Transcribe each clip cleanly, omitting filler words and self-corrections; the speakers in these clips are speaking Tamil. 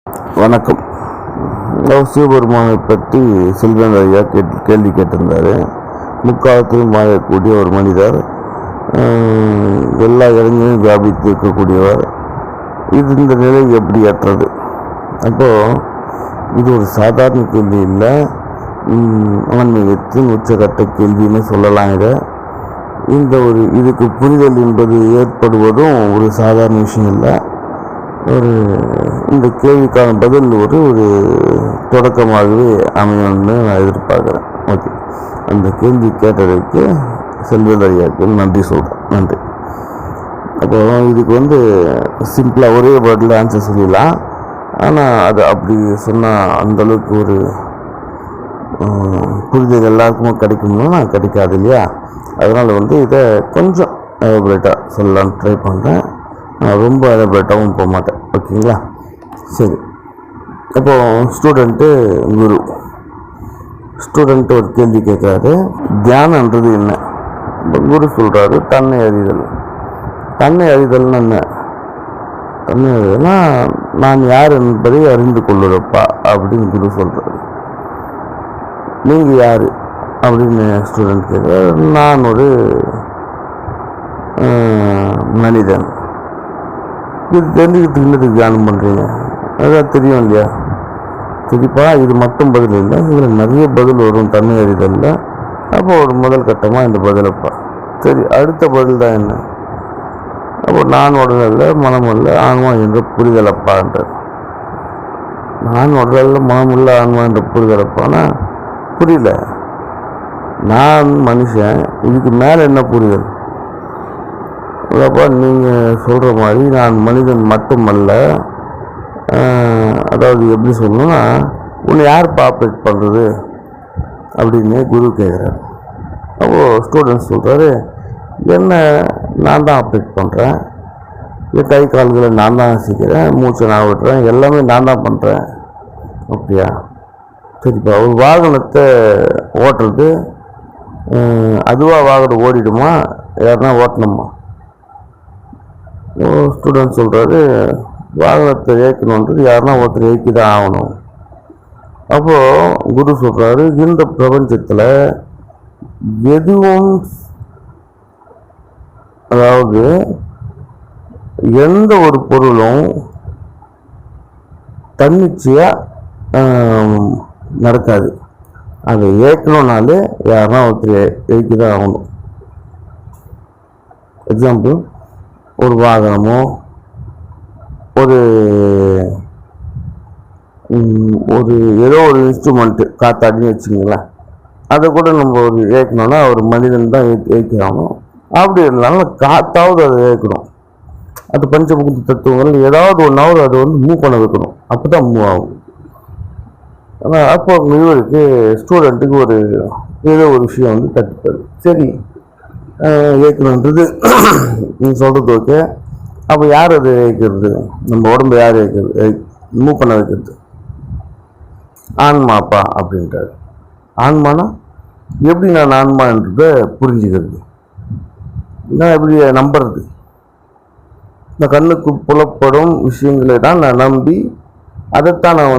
வணக்கம். சிவபெருமானை பற்றி செல்வன் ஐயா கேள்வி கேட்டிருந்தார். முக்காலத்திலும் வாழக்கூடிய ஒரு மனிதர், எல்லா இடங்களிலும் வியாபித்து இருக்கக்கூடியவர். இந்த நிலை எப்படி ஏற்றது? அப்போது இது ஒரு சாதாரண கேள்வி இல்லை, ஆன்மீகத்தின் உச்சகட்ட கேள்வின்னு சொல்லலாம். இதுக்கு புரிதல் என்பது ஏற்படுவதும் ஒரு சாதாரண விஷயம் இல்லை. இந்த கேள்விக்கான பதில் ஒரு தொடக்கமாகவே அமையணும்னு நான் எதிர்பார்க்குறேன். ஓகே, அந்த கேள்வி கேட்டதுக்கு செல்வன் ஐயாவுக்கு நன்றி சொல்கிறேன். நன்றி. அப்போ இதுக்கு சிம்பிளாக ஒரே வேர்டில் ஆன்சர் சொல்லிடலாம். ஆனால் அது அப்படி சொன்னால் அந்தளவுக்கு ஒரு புரிதல் எல்லாருக்குமே கிடைக்கும்னா கிடைக்காது இல்லையா? அதனால் இதை கொஞ்சம் எலபரேட்டாக சொல்லலான்னு ட்ரை பண்ணுறேன். ரொம்ப எலபரேட்டாகவும் போக மாட்டேன். ஓகேங்களா? சரி. அப்போது ஸ்டூடெண்ட்டு ஒரு கேள்வி கேட்குறாரு, தியானன்றது என்ன? குரு சொல்கிறாரு, தன்னை அறிதல். தன்னை அறிதல்னு என்ன? தன்னை அறிதல்னா நான் யார் என்பதை அறிந்து கொள்ளுறப்பா அப்படின்னு குரு சொல்கிறாரு. நீங்கள் யார் அப்படின்னு ஸ்டூடெண்ட் கேட்குறாரு. நான் ஒரு மனிதன். இது தெரிஞ்சுக்கிட்டு இன்னதுக்கு தியானம் பண்ணுறீங்க? அதான் தெரியும் இல்லையா? சரிப்பா, இது மட்டும் பதில் இல்லை, இதில் நிறைய பதில் வரும் தன்னை அறிதலில். அப்போ ஒரு முதல் கட்டமாக இந்த பதிலப்பா. சரி, அடுத்த பதில் தான் என்ன? அப்போ நான் உடலில் மனமல்ல ஆன்மா என்ற புரிதலப்பான்றது. நான் உடலில் மனமுள்ள ஆன்மா என்ற புரிதலப்பானா புரியல. நான் மனுஷன், இதுக்கு மேலே என்ன புரிதல்? அப்போ நீங்கள் சொல்கிற மாதிரி நான் மனிதன் மட்டுமல்ல. அதாவது எப்படி சொல்லணும்னா, உன்னை யார் ஆப்ரேட் பண்ணுறது அப்படின்னு குரு கேட்குறாரு. அப்போது ஸ்டூடெண்ட்ஸ் சொல்கிறாரு, என்ன நான் தான் ஆப்ரேட் பண்ணுறேன், என் கை கால்களை நான் தான் வசிக்கிறேன், மூச்சை நான் விட்டுறேன், எல்லாமே நான் தான் பண்ணுறேன். அப்படியா? சரிப்பா, ஒரு வாகனத்தை ஓட்டுறது அதுவாக வாகனம் ஓடிடுமா, யாருன்னா ஓட்டணுமா? ஸ்டூடெண்ட் சொல்கிறாரு, வாகனத்தை இயக்கணுன்றது யாருன்னா ஒருத்தர் இயக்கி தான் ஆகணும். அப்போது குரு சொல்கிறாரு, இந்த பிரபஞ்சத்தில் எதுவும், அதாவது எந்த ஒரு பொருளும் தன்னிச்சையாக நடக்காது. அதை இயக்கணும்னாலே யாருன்னா ஒருத்தர் இயக்கி தான் ஆகணும். எக்ஸாம்பிள், ஒரு வாகனமோ ஏதோ ஒரு இன்ஸ்ட்ருமெண்ட்டு காத்தாடின்னு வச்சுங்களேன், அதை கூட நம்ம இயக்கணும்னா ஒரு மனிதன் தான் இயக்கிறானோ. அப்படி இருந்தாலும் காத்தாவது அதை இயக்கணும். அது பஞ்சபூத தத்துவங்கள் ஏதாவது ஒன்றாவது அதை மூவ் பண்ண வைக்கணும், அப்போ தான் மூவ் ஆகும். ஆனால் அப்போ இவருக்கு ஸ்டூடெண்ட்டுக்கு ஏதோ ஒரு விஷயம் தட்டுப்பாடு. சரி, இயக்கணுன்றது நீங்கள் சொல்கிறது ஓகே. அப்போ யார் அது இயக்கிறது? நம்ம உடம்பு யார் இயக்கிறது, மூவ் பண்ண வைக்கிறது? ஆன்மாப்பா அப்படின்றாரு. ஆன்மானா எப்படி நான் ஆன்மான்றதை புரிஞ்சுக்கிறது? நான் எப்படி நம்புறது? இந்த கண்ணுக்கு புலப்படும் விஷயங்களை தான் நான் நம்பி அதைத்தான் நான்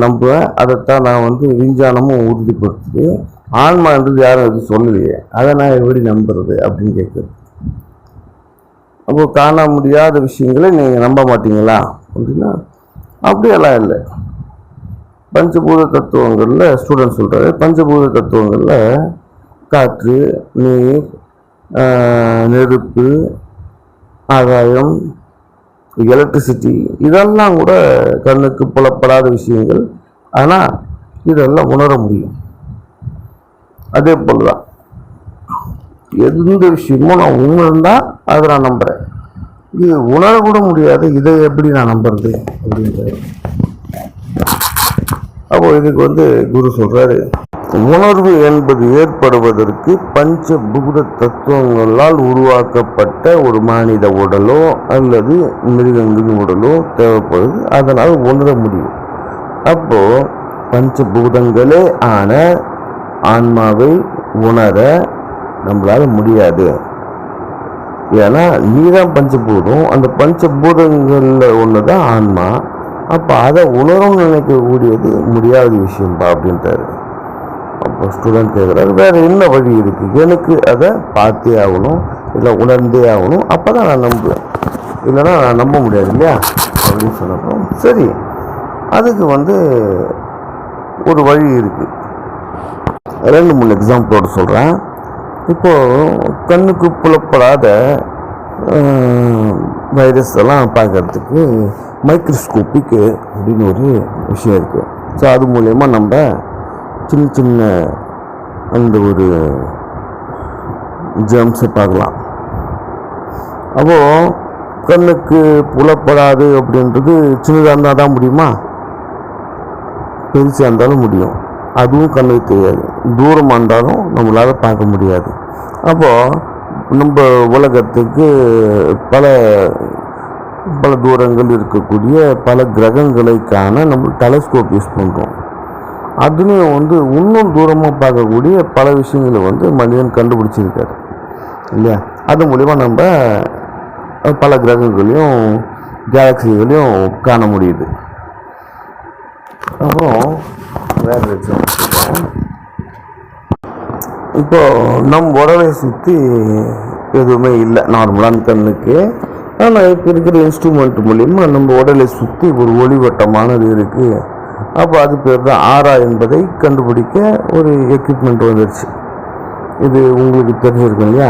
நம்புவேன். அதைத்தான் நான் விஞ்ஞானமும் உறுதிப்படுத்துது. ஆன்மான்றது யாரும் அது சொல்லலையே, அதை நான் எப்படி நம்புறது அப்படின்னு கேட்குறது. அப்போ காண முடியாத விஷயங்களை நீங்கள் நம்ப மாட்டீங்களா அப்படின்னா அப்படியெல்லாம் இல்லை. பஞ்சபூத தத்துவங்களில் ஸ்டூடெண்ட் சொல்கிறாரு, பஞ்சபூத தத்துவங்களில் காற்று, நீர், நெருப்பு, ஆகாயம், எலக்ட்ரிசிட்டி, இதெல்லாம் கூட கண்ணுக்கு புலப்படாத விஷயங்கள். ஆனால் இதெல்லாம் உணர முடியும். அதே போல் தான் எந்த விஷயமும் நான் உணர்ந்தால் அதை நான் நம்புகிறேன். இது உணரக்கூட முடியாது, இதை எப்படி நான் நம்புறது அப்படின்றது. அப்போ இதுக்கு குரு சொல்கிறாரு, உணர்வு என்பது ஏற்படுவதற்கு பஞ்சபூத தத்துவங்களால் உருவாக்கப்பட்ட ஒரு மனித உடலோ அல்லது மிருகங்களின் உடலோ தேவைப்படுது. அதனால் உணர முடியும். அப்போது பஞ்சபூதங்களே ஆன ஆன்மாவை உணர நம்மளால் முடியாது. ஏன்னா நீதான் பஞ்சபூதம், அந்த பஞ்சபூதங்களில் ஒன்று தான் ஆன்மா. அப்போ அதை உணரணும்னு நினைக்கக்கூடியது முடியாத விஷயம்பா அப்படின்ட்டாரு. அப்போ ஸ்டூடெண்ட் கேட்குறாரு, வேறு என்ன வழி இருக்குது? எனக்கு அதை பார்த்தே ஆகணும், இல்லை உணர்ந்தே ஆகணும், அப்போ தான் நான் நம்புவேன், இல்லைன்னா நான் நம்ப முடியாது இல்லையா அப்படின்னு சொன்னப்போ, சரி அதுக்கு ஒரு வழி இருக்குது. 2-3 எக்ஸாம்பிளோடு சொல்கிறேன். இப்போது கண்ணுக்கு புலப்படாத வைரஸ் எல்லாம் பார்க்கறதுக்கு மைக்ரோஸ்கோப்பிக்கு அப்படின்னு ஒரு விஷயம் இருக்குது. ஸோ அது மூலயமா நம்ம சின்ன சின்ன அந்த ஒரு ஜெர்ம்ஸை பார்க்கலாம். அப்போது கண்ணுக்கு புலப்படாது அப்படின்றது சின்னதாக இருந்தால் தான் முடியுமா? பெருசாக இருந்தாலும் முடியும், அதுவும் கண்ணுக்கு தெரியாது. தூரமாக இருந்தாலும் நம்மளால் பார்க்க முடியாது. அப்போது நம்ம உலகத்துக்கு பல பல தூரங்கள் இருக்கக்கூடிய பல கிரகங்களை காண நம்ம டெலஸ்கோப் யூஸ் பண்ணுறோம். அதுலேயும் இன்னும் தூரமாக பார்க்கக்கூடிய பல விஷயங்களை மனிதன் கண்டுபிடிச்சிருக்காரு இல்லையா? அது மூலிமா நம்ம பல கிரகங்களையும் கேலக்சிகளையும் காண முடியுது. அப்புறம் வேறு எக்ஸாம்பிள், இப்போது நம் உடலை சுற்றி எதுவுமே இல்லை நார்மலான கண்ணுக்கு. ஆனால் இப்போ இருக்கிற இன்ஸ்ட்ருமெண்ட் மூலிமா நம்ம உடலை சுற்றி ஒரு ஒளிவட்டமானது இருக்குது. அப்போ அது பேர் தான் ஆரா என்பதை கண்டுபிடிக்க ஒரு எக்யூப்மெண்ட் வந்துடுச்சு. இது உங்களுக்கு தெரிஞ்சிருக்கும் இல்லையா?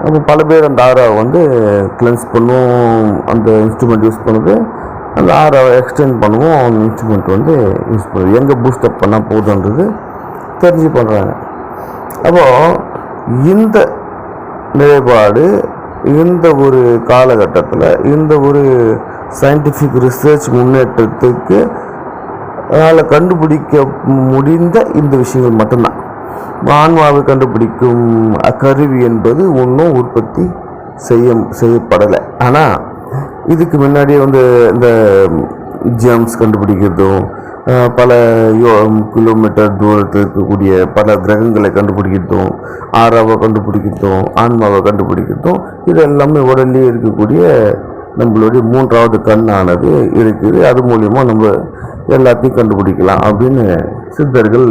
அப்போ பல பேர் அந்த ஆராவை கிளென்ஸ் பண்ணுவோம், அந்த இன்ஸ்ட்ருமெண்ட் யூஸ் பண்ணுது. அந்த ஆராவை எக்ஸ்டெண்ட் பண்ணுவோம், அந்த இன்ஸ்ட்ருமெண்ட் யூஸ் பண்ணுது. எங்கே பூஸ்டப் பண்ணால் போதுன்றது தெரிஞ்சு பண்ணுறாங்க. அப்போது இந்த நிலைப்பாடு இந்த ஒரு காலகட்டத்தில் இந்த ஒரு சயின்டிஃபிக் ரிசர்ச் முன்னேற்றத்துக்கு அதனால் கண்டுபிடிக்க முடிந்த இந்த விஷயங்கள் மட்டும்தான். ஆன்மாவை கண்டுபிடிக்கும் கருவி என்பது ஒன்றும் உற்பத்தி செய்யப்படலை. ஆனால் இதுக்கு முன்னாடியே இந்த ஜெர்ம்ஸ் கண்டுபிடிக்கிறதும், பல கிலோமீட்டர் தூரத்தில் இருக்கக்கூடிய பல கிரகங்களை கண்டுபிடிக்கிறதும், ஆறாவை கண்டுபிடிக்கிறதும், ஆன்மாவை கண்டுபிடிக்கிறதும், இது எல்லாமே உடல்லே இருக்கக்கூடிய நம்மளுடைய 3வது கண்ணானது இருக்குது. அது மூலிமா நம்ம எல்லாத்தையும் கண்டுபிடிக்கலாம் அப்படின்னு சித்தர்கள்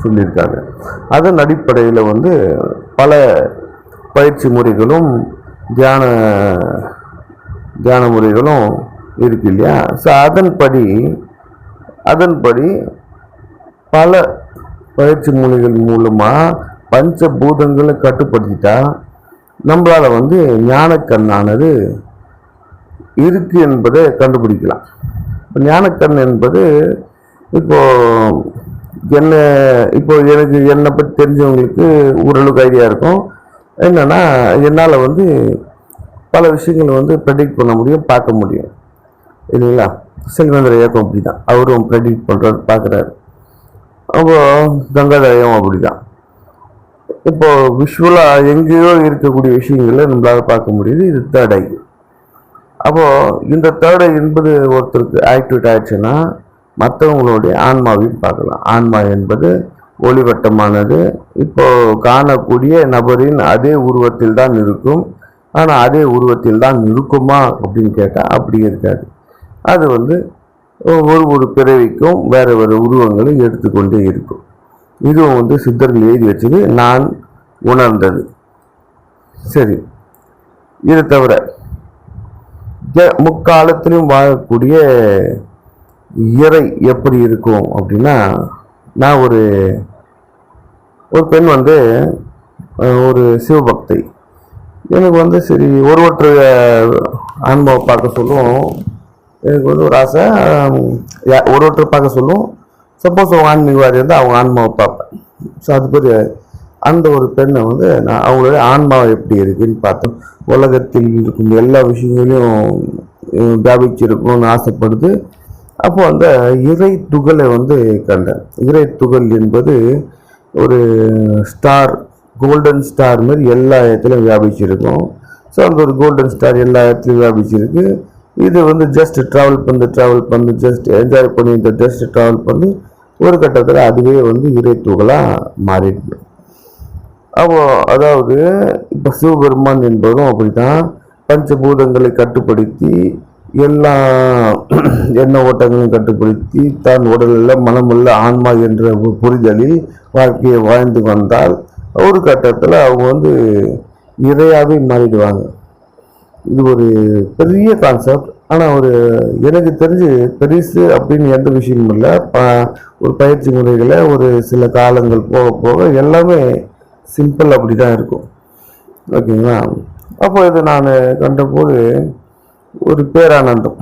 சொல்லியிருக்காங்க. அதன் அடிப்படையில் பல பயிற்சி முறைகளும் தியான முறைகளும் இருக்கு இல்லையா? ஸோ அதன்படி பல பயிற்சி முறைகள் மூலமாக பஞ்சபூதங்களை கட்டுப்படுத்திட்டா நம்மளால் ஞானக்கண்ணானது இருக்கு என்பதை கண்டுபிடிக்கலாம். ஞானக்கண் என்பது எனக்கு என்னை பற்றி தெரிஞ்சவங்களுக்கு ஓரளவுக்கு ஐடியா இருக்கும். என்னன்னா என்னால் பல விஷயங்களை ப்ரெடிக்ட் பண்ண முடியும், பார்க்க முடியும் இல்லைங்களா? செல்வேந்திர இயக்கம் அப்படி தான், அவரும் ப்ரெடிக்ட் பண்ணுறாரு, பார்க்குறாரு. அப்போ கங்காதயம் அப்படி தான். இப்போது விஷுவலாக எங்கேயோ இருக்கக்கூடிய விஷயங்களை நம்மளால் பார்க்க முடியுது. இது தேர்ட் ஐ. அப்போது இந்த தேர்ட் ஐ என்பது ஒருத்தருக்கு ஆக்டிவேட் ஆயிடுச்சுன்னா மற்றவங்களுடைய ஆன்மாவையும் பார்க்கலாம். ஆன்மா என்பது ஒளிவட்டமானது. இப்போது காணக்கூடிய நபரின் அதே உருவத்தில் தான் இருக்கும். ஆனால் அதே உருவத்தில் தான் இருக்குமா அப்படின்னு கேட்டால் அப்படி இருக்காது. அது ஒரு பிறவிக்கும் வேறு வேறு உருவங்களை எடுத்துக்கொண்டே இருக்கும். இதுவும் சித்தர்கள் எழுதி வச்சது, நான் உணர்ந்தது. சரி, இதை தவிர முக்காலத்திலும் வாழக்கூடிய இறை எப்படி இருக்கும் அப்படின்னா, நான் ஒரு பெண் ஒரு சிவபக்தை. எனக்கு சரி ஒருவற்ற ஆன்மாவை பார்க்க சொல்லும். எனக்கு ஒரு ஆசை, ஒருவற்றை பார்க்க சொல்லும். சப்போஸ் அவங்க ஆன்மீகவாதி இருந்தால் அவங்க ஆன்மாவை பார்ப்பேன். ஸோ அது பேர் அந்த ஒரு பெண்ணை நான் அவங்களுடைய ஆன்மாவை எப்படி இருக்குன்னு பார்த்தேன். உலகத்தில் இருக்கும் எல்லா விஷயங்களையும் வியாபிச்சிருக்கும்னு ஆசைப்படுது. அப்போ அந்த இறை துகளை கண்டேன். இறை துகள் என்பது ஒரு ஸ்டார், கோல்டன் ஸ்டார் மாதிரி எல்லா இடத்துலையும் வியாபிச்சிருக்கும். ஸோ அந்த ஒரு கோல்டன் ஸ்டார் எல்லா இடத்துலையும் வியாபிச்சிருக்கு. இது ஜஸ்ட் ட்ராவல் பண்ணி ஜஸ்ட் என்ஜாய் பண்ணி ட்ராவல் பண்ணி ஒரு கட்டத்தில் அதுவே இறை துகளாக மாறிடுது. அப்போ அதாவது இப்போ சிவபெருமான் என்பதும் அப்படித்தான், பஞ்சபூதங்களை கட்டுப்படுத்தி எல்லா எண்ண ஓட்டங்களையும் கட்டுப்படுத்தி தான் உடலில் மனமுள்ள ஆன்மா என்ற புரிதலில் வாழ்க்கையை வாழ்ந்து வந்தால் ஒரு கட்டத்தில் அவங்க வந்து இறையாகவே மாறிடுவாங்க. இது ஒரு பெரிய கான்செப்ட். ஆனால் எனக்கு தெரிஞ்சு பெருசு அப்படின்னு எந்த விஷயமும் இல்லை. ஒரு பயிற்சி முறைகளை ஒரு சில காலங்கள் போக போக எல்லாமே சிம்பிள் அப்படி தான் இருக்கும். ஓகேங்களா? அப்போ இதை நான் கண்டபோது ஒரு பேரானந்தம்.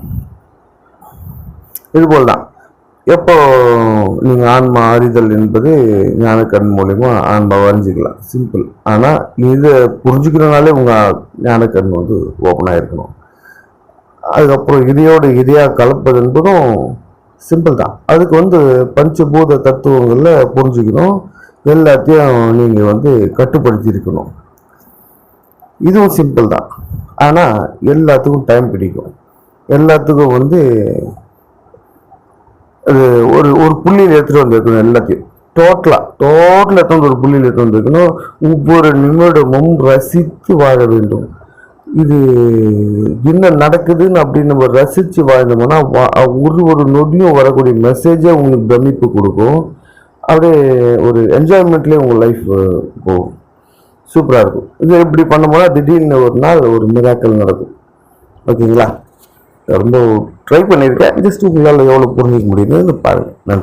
இதுபோல் தான் எப்போ நீங்கள் ஆன்மா அறிதல் என்பது ஞானக்கண் மூலிமா ஆன்மாவை அறிஞ்சிக்கலாம், சிம்பிள். ஆனால் இதை புரிஞ்சுக்கிறனாலே உங்கள் ஞானக்கண் வந்து ஓப்பனாக இருக்கணும். அதுக்கப்புறம் இதையாக கலப்பது என்பதும் சிம்பிள் தான். அதுக்கு வந்து பஞ்சபூத தத்துவங்களில் புரிஞ்சுக்கணும், எல்லாத்தையும் நீங்கள் வந்து கட்டுப்படுத்தி இருக்கணும். இதுவும் சிம்பிள் தான். ஆனால் எல்லாத்துக்கும் டைம் பிடிக்கும். எல்லாத்துக்கும் வந்து அது ஒரு புள்ளியில் எடுத்துகிட்டு வந்துருக்கணும். எல்லாத்தையும் டோட்டலாக எடுத்து ஒரு புள்ளியில் எடுத்து வந்துருக்கணும். ஒவ்வொரு நிமிடமும் ரசித்து வாழ வேண்டும். இது என்ன நடக்குதுன்னு அப்படின்னு நம்ம ரசித்து வாழ்ந்தோம்னா ஒரு நொடியும் வரக்கூடிய மெசேஜே உங்களுக்கு பிரமிப்பு கொடுக்கும். அப்படியே ஒரு என்ஜாய்மெண்ட்லேயே உங்கள் லைஃப் போகும், சூப்பராக இருக்கும். இது இப்படி பண்ணோம்னா திடீர்னு ஒரு நாள் ஒரு மிராக்கல் நடக்கும். ஓகேங்களா? ரொம்ப ட்ரை பண்ணியிருக்கேன். ஜஸ்ட் உங்களால் எவ்வளோ புரிஞ்சிக்க முடியுதுன்னு பாருங்கள். நன்றி.